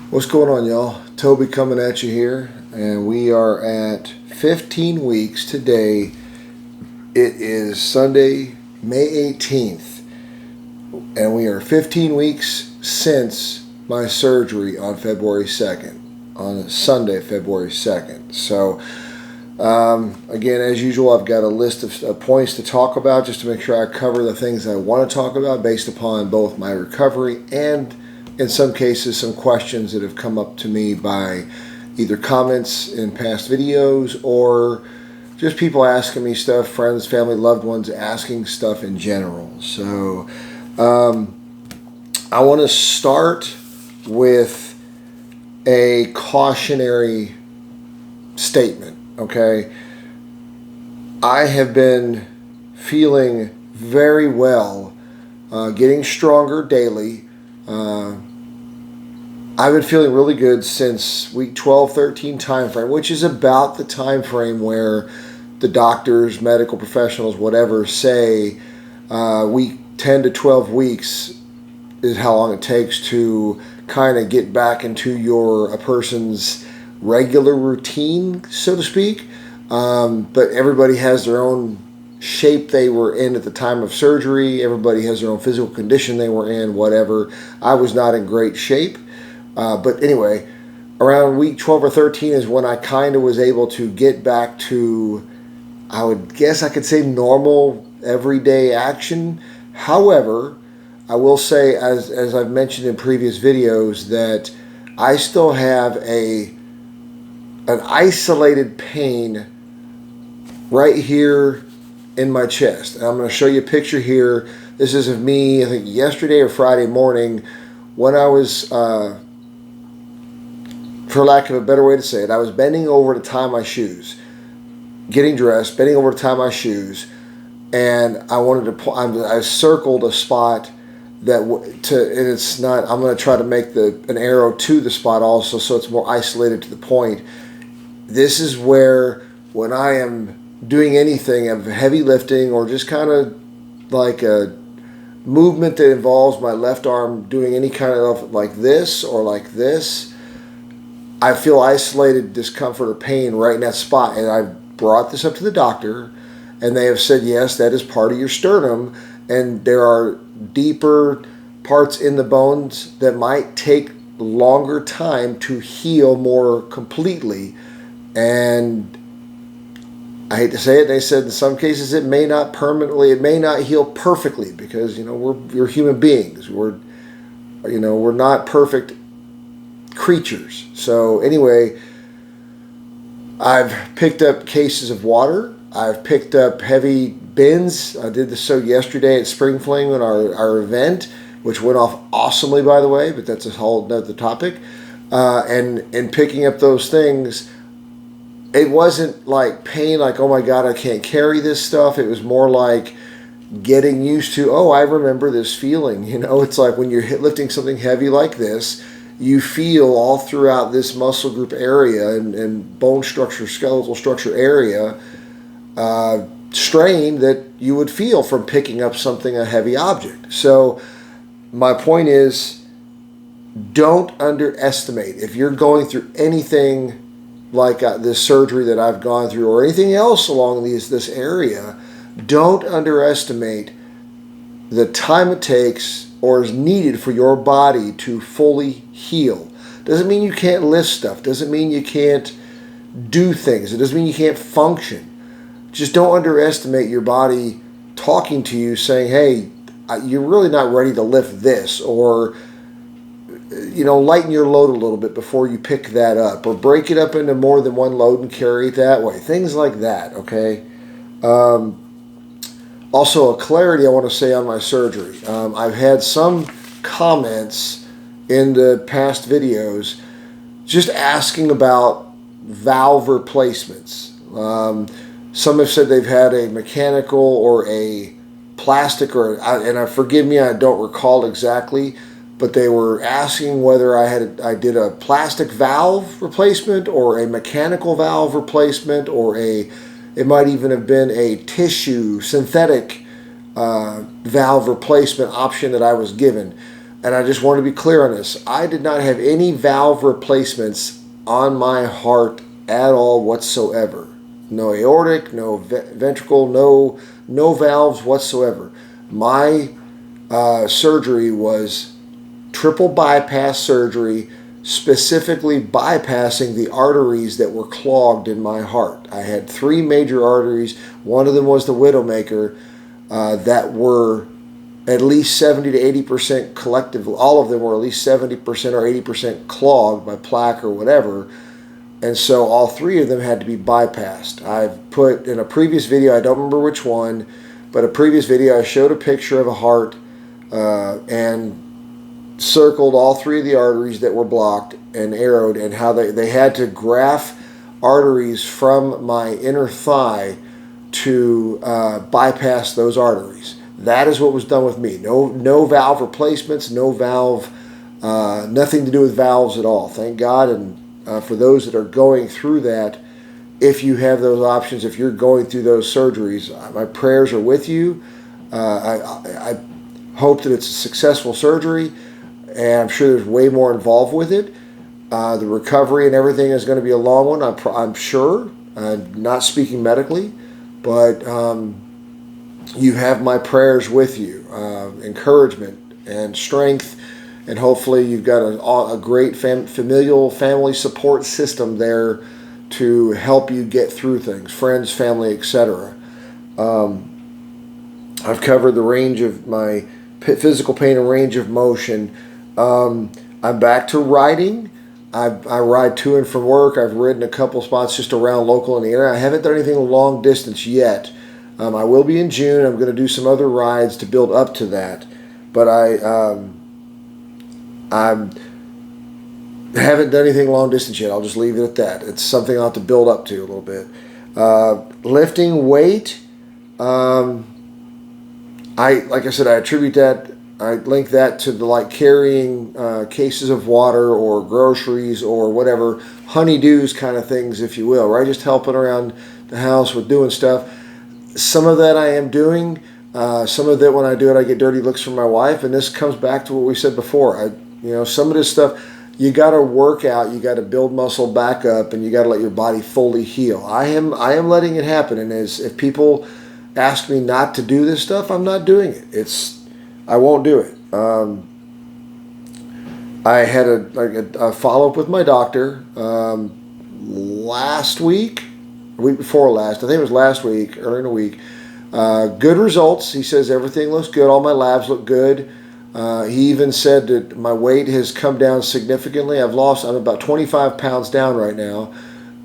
What's going on, y'all? Toby coming at you here, and we are at 15 weeks today. It is Sunday, May 18th, and we are 15 weeks since my surgery on February 2nd, on Sunday, February 2nd. So, again, as usual, I've got a list of points to talk about just to make sure I cover the things I want to talk about based upon both my recovery and in some cases, some questions that have come up to me by either comments in past videos or just people asking me stuff, friends, family, loved ones asking stuff in general. So I want to start with a cautionary statement, okay? I have been feeling very well, getting stronger daily. I've been feeling really good since week 12, 13 time frame, which is about the time frame where the doctors, medical professionals, whatever, say week 10 to 12 weeks is how long it takes to kind of get back into a person's regular routine, so to speak. But everybody has their own shape they were in at the time of surgery. Everybody has their own physical condition they were in, whatever. I was not in great shape. But anyway, around week 12 or 13 is when I kind of was able to get back to, I would guess I could say, normal everyday action. However, I will say, as I've mentioned in previous videos, that I still have an isolated pain right here in my chest. And I'm going to show you a picture here. This is of me, I think yesterday or Friday morning, when I was, for lack of a better way to say it, I was bending over to tie my shoes, getting dressed, bending over to tie my shoes, and I circled a spot and it's not, I'm going to try to make an arrow to the spot also so it's more isolated to the point. This is where, when I am doing anything of heavy lifting or just kind of like a movement that involves my left arm doing any kind of like this or like this, I feel isolated discomfort or pain right in that spot. And I've brought this up to the doctor, and they have said, yes, that is part of your sternum, and there are deeper parts in the bones that might take longer time to heal more completely. And I hate to say it, they said in some cases it may not heal perfectly, because we're human beings. We're not perfect creatures. So anyway, I've picked up cases of water. I've picked up heavy bins. I did so yesterday at Spring Fling on our event, which went off awesomely, by the way, but that's a whole other topic. And in picking up those things, it wasn't like pain, like, oh my God, I can't carry this stuff. It was more like getting used to, oh, I remember this feeling. It's like when you're lifting something heavy like this, you feel all throughout this muscle group area and bone structure, skeletal structure area, strain that you would feel from picking up a heavy object. So my point is, don't underestimate. If you're going through anything like this surgery that I've gone through or anything else along this area, don't underestimate the time it takes or is needed for your body to fully heal. Doesn't mean you can't lift stuff. Doesn't mean you can't do things. It doesn't mean you can't function. Just don't underestimate your body talking to you saying, hey, you're really not ready to lift this, or lighten your load a little bit before you pick that up, or break it up into more than one load and carry it that way. Things like that, okay? Also, a clarity I want to say on my surgery. I've had some comments in the past videos just asking about valve replacements. Some have said they've had a mechanical or a plastic, and forgive me, I don't recall exactly, but they were asking whether I did a plastic valve replacement or a mechanical valve replacement, or it might even have been a tissue synthetic valve replacement option that I was given. and I just want to be clear on this, I did not have any valve replacements on my heart at all whatsoever. No aortic, no ventricle, no valves whatsoever. My surgery was triple bypass surgery, specifically bypassing the arteries that were clogged in my heart. I had 3 major arteries. One of them was the widowmaker, that were at least 70 to 80% collectively. All of them were at least 70% or 80% clogged by plaque or whatever. And so all 3 of them had to be bypassed. I've put in a previous video, I don't remember which one, but a previous video I showed a picture of a heart and circled all 3 of the arteries that were blocked and arrowed, and how they had to graft arteries from my inner thigh to bypass those arteries. That is what was done with me. No valve replacements, no valve, nothing to do with valves at all. Thank God. And for those that are going through that, if you have those options, if you're going through those surgeries, my prayers are with you. I hope that it's a successful surgery, and I'm sure there's way more involved with it. The recovery and everything is going to be a long one, I'm sure. Not speaking medically, but you have my prayers with you, encouragement and strength, and hopefully you've got a great familial family support system there to help you get through things, friends, family, etc. I've covered the range of my physical pain and range of motion. I'm back to riding. I ride to and from work. I've ridden a couple spots just around local in the area. I haven't done anything long distance yet. I will be in June. I'm going to do some other rides to build up to that. But I haven't done anything long distance yet. I'll just leave it at that. It's something I'll have to build up to a little bit. Lifting weight, like I said, I attribute that. I link that to the carrying cases of water or groceries or whatever, honeydews kind of things, if you will, right? Just helping around the house with doing stuff. Some of that I am doing. Some of that, when I do it, I get dirty looks from my wife, and this comes back to what we said before. Some of this stuff, you got to work out, you got to build muscle back up, and you got to let your body fully heal. I am letting it happen, and if people ask me not to do this stuff, I'm not doing it. I won't do it. I had a follow-up with my doctor last week, week before last. I think it was last week, earlier in the week. Good results. He says everything looks good. All my labs look good. He even said that my weight has come down significantly. I'm about 25 pounds down right now.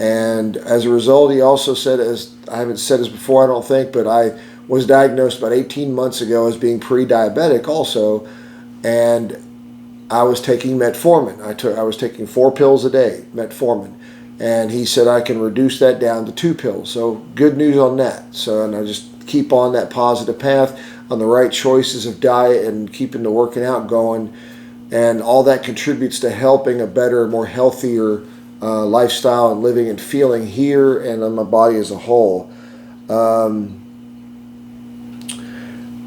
And as a result, he also said, as I haven't said this before, I don't think, but I was diagnosed about 18 months ago as being pre-diabetic also. And I was taking metformin. I was taking 4 pills a day, metformin. And he said I can reduce that down to 2 pills. So good news on that. And I just keep on that positive path, on the right choices of diet and keeping the working out going. And all that contributes to helping a better, more healthier lifestyle and living and feeling here and on my body as a whole.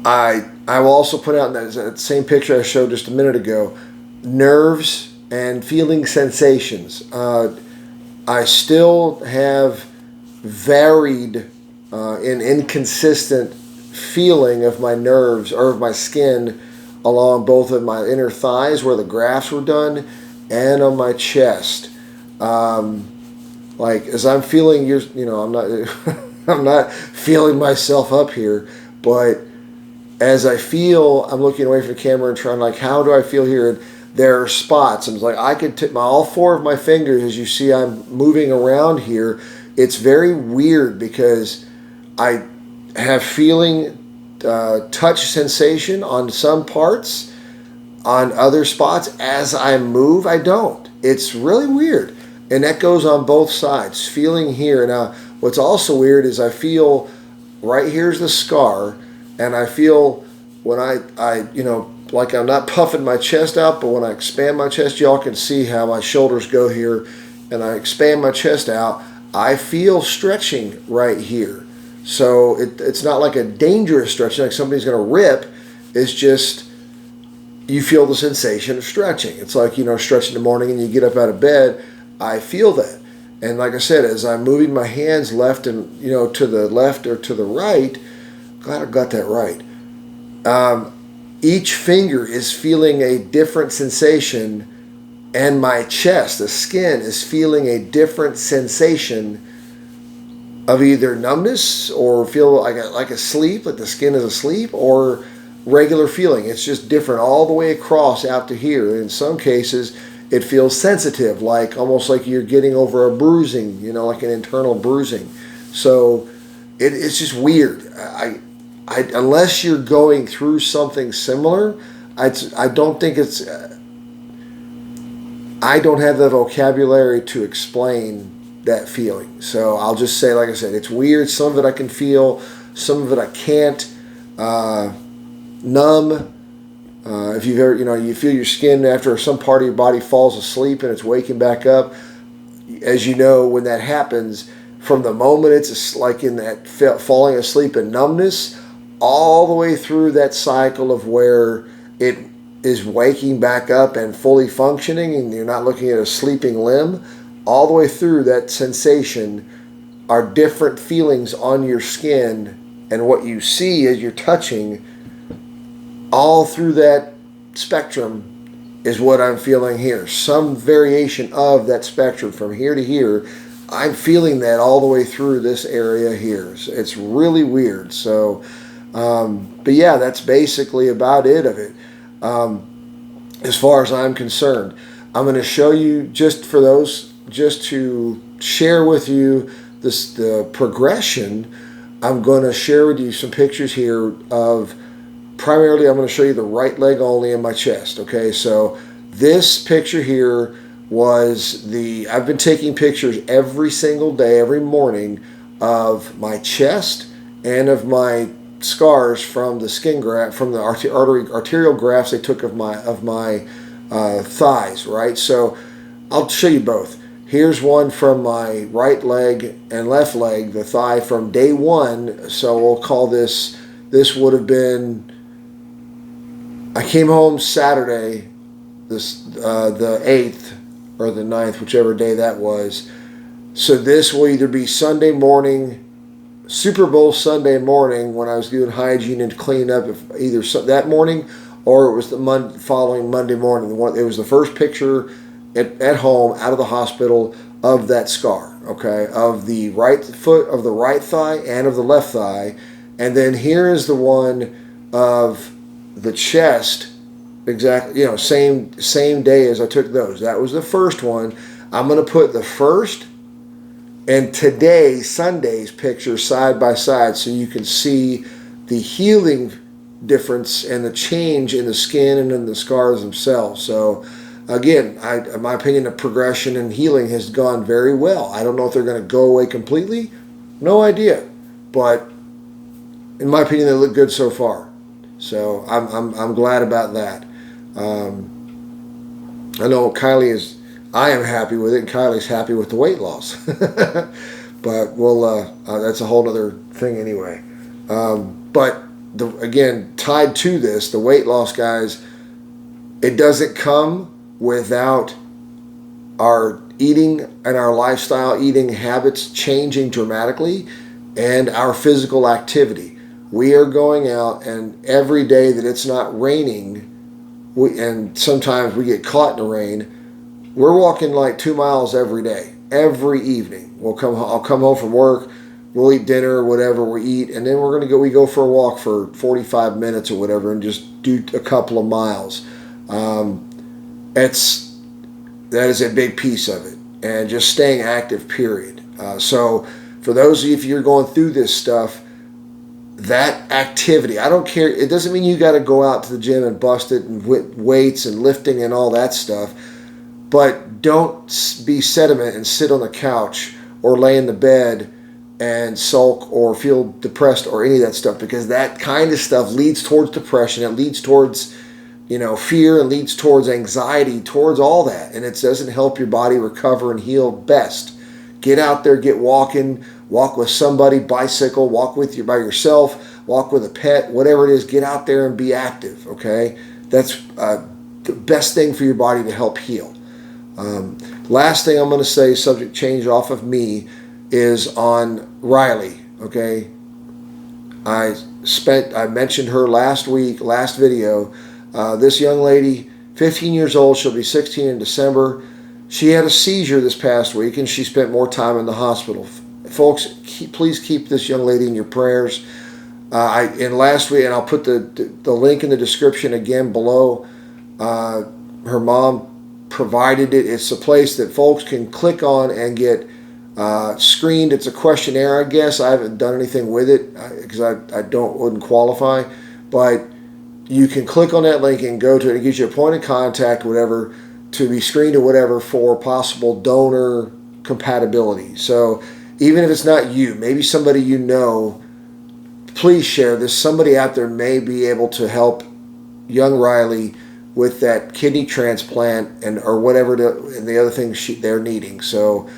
I will also put out in that same picture I showed just a minute ago, nerves and feeling sensations. I still have varied and inconsistent feeling of my nerves or of my skin along both of my inner thighs where the grafts were done and on my chest. As I'm feeling, I'm not I'm not feeling myself up here, but as I feel, I'm looking away from the camera and trying how do I feel here? And there are spots. I'm I could take all 4 of my fingers, as you see I'm moving around here. It's very weird because I have feeling touch sensation on some parts, on other spots. As I move, I don't. It's really weird. And that goes on both sides, feeling here. Now, what's also weird is I feel right here's the scar, and I feel when I like I'm not puffing my chest out, but when I expand my chest, y'all can see how my shoulders go here, and I expand my chest out, I feel stretching right here. So it's not like a dangerous stretching, like somebody's going to rip. It's just you feel the sensation of stretching. It's like, stretching in the morning and you get up out of bed. I feel that. And like I said, as I'm moving my hands left and, to the left or to the right, glad I got that right. Each finger is feeling a different sensation, and my chest, the skin, is feeling a different sensation of either numbness or feel like asleep, like the skin is asleep, or regular feeling. It's just different all the way across out to here. In some cases, it feels sensitive, like almost like you're getting over a bruising, like an internal bruising. So it's just weird. I unless you're going through something similar, I don't think it's. I don't have the vocabulary to explain that feeling. So I'll just say, like I said, it's weird. Some of it I can feel, some of it I can't. Numb. If you've ever, you feel your skin after some part of your body falls asleep and it's waking back up. As you know, when that happens, from the moment it's like in that falling asleep and numbness, all the way through that cycle of where it is waking back up and fully functioning, and you're not looking at a sleeping limb, all the way through that sensation are different feelings on your skin, and what you see as you're touching, all through that spectrum is what I'm feeling here. Some variation of that spectrum from here to here, I'm feeling that all the way through this area here. So it's really weird. So, but yeah, that's basically about it of it. As far as I'm concerned, I'm going to show you just to share with you the progression. I'm going to share with you some pictures here of, primarily I'm going to show you the right leg only in my chest. Okay, so this picture here was I've been taking pictures every single day, every morning, of my chest and of my scars from the skin graft, from the arterial grafts they took of my thighs, right? So I'll show you both. Here's one from my right leg and left leg, the thigh from day one. So we'll call this would have been, I came home Saturday, the 8th or the 9th, whichever day that was. So this will either be Sunday morning, Super Bowl Sunday morning, when I was doing hygiene and cleaning up, either that morning or it was the following Monday morning. It was the first picture at home out of the hospital of that scar, okay, of the right foot, of the right thigh and of the left thigh. And then here is the one of the chest, exactly, same day as I took those. That was the first one. I'm going to put the first and today, Sunday's picture side by side so you can see the healing difference and the change in the skin and in the scars themselves. So again, in my opinion, the progression and healing has gone very well. I don't know if they're going to go away completely. No idea. But in my opinion, they look good so far. So I'm glad about that. I know I am happy with it, and Kylie's happy with the weight loss. But that's a whole other thing anyway. But again, tied to this, the weight loss, guys, it doesn't come without our eating and our lifestyle, eating habits changing dramatically, and our physical activity. We are going out, and every day that it's not raining, and sometimes we get caught in the rain, we're walking like 2 miles every day, every evening. I'll come home from work, we'll eat dinner or whatever we eat, and then we go for a walk for 45 minutes or whatever and just do a couple of miles. That is a big piece of it, and just staying active, period. So for those of you, if you're going through this stuff, that activity, I don't care, it doesn't mean you got to go out to the gym and bust it and weights and lifting and all that stuff, but don't be sediment and sit on the couch or lay in the bed and sulk or feel depressed or any of that stuff, because that kind of stuff leads towards depression. It leads towards fear, and leads towards anxiety, towards all that, and it doesn't help your body recover and heal best. Get out there, get walking, walk with somebody, bicycle, walk by yourself, walk with a pet, whatever it is, get out there and be active, okay? That's the best thing for your body to help heal. Last thing I'm going to say, subject change off of me, is on Riley. Okay, I mentioned her last video. This young lady, 15 years old, she'll be 16 in December. She had a seizure this past week, and she spent more time in the hospital. Folks, please keep this young lady in your prayers. Last week, and I'll put the link in the description again below. Her mom provided it. It's a place that folks can click on and get screened. It's a questionnaire, I guess. I haven't done anything with it because I wouldn't qualify. But you can click on that link and go to it. It gives you a point of contact, whatever, to be screened or whatever for possible donor compatibility. So even if it's not you, maybe somebody you know, please share this. Somebody out there may be able to help young Riley with that kidney transplant or whatever and the other things they're needing. So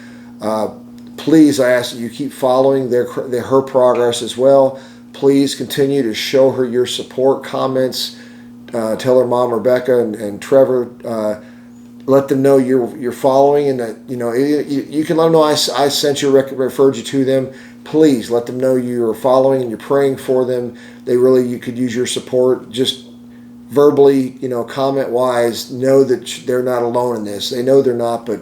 please, I ask that you keep following her progress as well. Please continue to show her your support, comments. Tell her mom, Rebecca, and Trevor. Let them know you're following, and that you can let them know I sent you, referred you to them. Please let them know you're following and you're praying for them. You could use your support. Just verbally, comment wise, know that they're not alone in this. They know they're not, but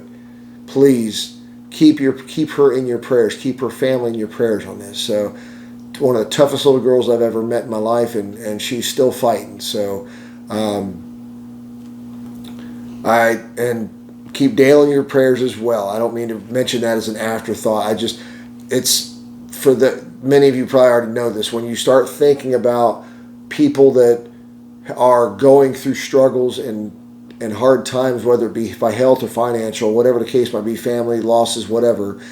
please keep her in your prayers. Keep her family in your prayers on this. So, one of the toughest little girls I've ever met in my life, and she's still fighting. So, and keep Dale in your prayers as well. I don't mean to mention that as an afterthought. It's for many of you probably already know this. When you start thinking about people that are going through struggles and hard times, whether it be by health or financial, whatever the case might be, family losses, whatever,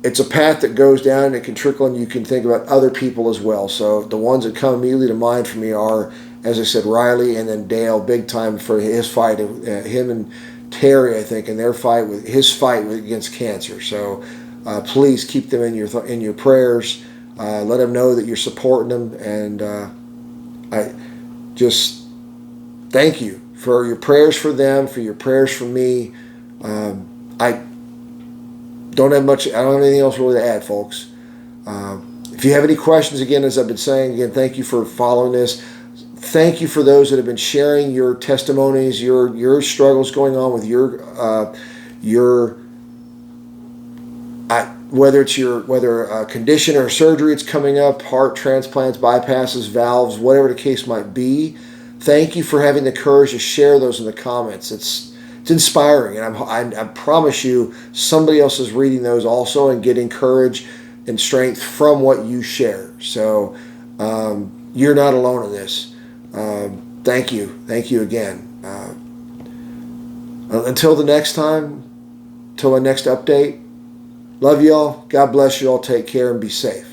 it's a path that goes down and it can trickle, and you can think about other people as well. So the ones that come immediately to mind for me are, as I said, Riley, and then Dale, big time for his fight, him and Terry, I think, in their fight against cancer. So please keep them in your prayers. Let them know that you're supporting them, and I just thank you for your prayers for them, for your prayers for me. I don't have anything else really to add, folks. If you have any questions, again, as I've been saying, again, thank you for following this. Thank you for those that have been sharing your testimonies, your struggles going on with whether a condition or surgery it's coming up, heart transplants, bypasses, valves, whatever the case might be. Thank you for having the courage to share those in the comments. It's inspiring, and I promise you somebody else is reading those also and getting courage and strength from what you share. So you're not alone in this. Thank you again. Until the next time, until my next update, love y'all. God bless you all. Take care and be safe.